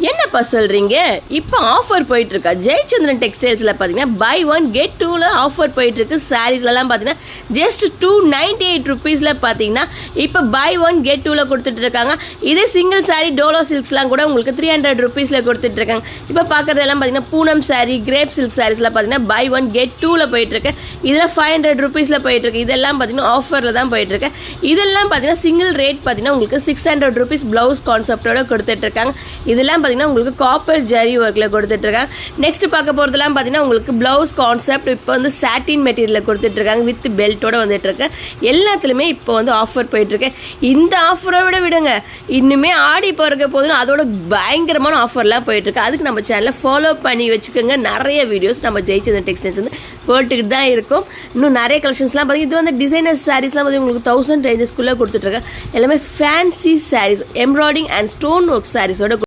என்னப்பா சொல்கிறீங்க? இப்போ ஆஃபர் போயிட்டுருக்கா ஜெயச்சந்திரன் டெக்ஸ்டைல்ஸில் பார்த்தீங்கன்னா பை ஒன் கெட் டூவில் ஆஃபர் போயிட்டுருக்கு. சாரீஸ்லாம் பார்த்தீங்கன்னா ஜஸ்ட் 298 ருபீஸில் பார்த்தீங்கன்னா இப்போ பை ஒன் கெட் டூவில் கொடுத்துட்ருக்காங்க. இதே சிங்கிள் சாரீ டோலோ சில்க்ஸ்லாம் கூட உங்களுக்கு 300 ருபீஸில் கொடுத்துட்ருக்காங்க. இப்போ பார்க்குறதெல்லாம் பார்த்தீங்கன்னா பூனம் சாரீ, கிரேப் சில்க் சாரீஸ்லாம் பார்த்தீங்கன்னா பை ஒன் கெட் டூவில் போயிட்டுருக்கு. இதில் 500 ருபீஸில் போயிட்டுருக்கு. இதெல்லாம் பார்த்தீங்கன்னா ஆஃபரில் தான் போயிட்டுருக்கு. இதெல்லாம் பார்த்தீங்கன்னா சிங்கிள் ரேட் பார்த்தீங்கன்னா உங்களுக்கு 600 ருபீஸ் ப்ளவுஸ் கான்செப்டோட கொடுத்துட்ருக்காங்க. இதெல்லாம் பார்த்தீங்கன்னா உங்களுக்கு காப்பர் ஜரி ஒர்க்கில் கொடுத்துட்ருக்காங்க. நெக்ஸ்ட் பார்க்க போகிறதுலாம் பார்த்தீங்கன்னா உங்களுக்கு ப்ளவுஸ் கான்செப்ட் இப்போ வந்து சாட்டின் மெட்டீரியலில் கொடுத்துட்ருக்காங்க வித் பெல்ட்டோட வந்துட்டுருக்கு. எல்லாத்துலேயுமே இப்போ வந்து ஆஃபர் போயிட்டுருக்கு. இந்த ஆஃபரை விடுங்க, இன்னுமே ஆடி போகிறக்க போதுன்னு அதோட பயங்கரமான ஆஃபர்லாம் போயிட்டுருக்கு. அதுக்கு நம்ம சேனலை ஃபாலோ பண்ணி வச்சுக்கோங்க. நிறைய வீடியோஸ் நம்ம ஜெயச்சந்திரன் டெக்ஸ்டைல்ஸ் வந்து போட்டுக்கிட்டு தான் இருக்கும். இன்னும் நிறைய கலெக்ஷன்ஸ்லாம் பார்த்தீங்கன்னா இது வந்து டிசைனர் சாரீஸ்லாம் பார்த்தீங்கன்னா உங்களுக்கு 1000 ரேஞ்சஸ்க்குள்ளே கொடுத்துட்ருக்கேன். எல்லாமே fancy saris, embroidering and stone work சாரீஸோட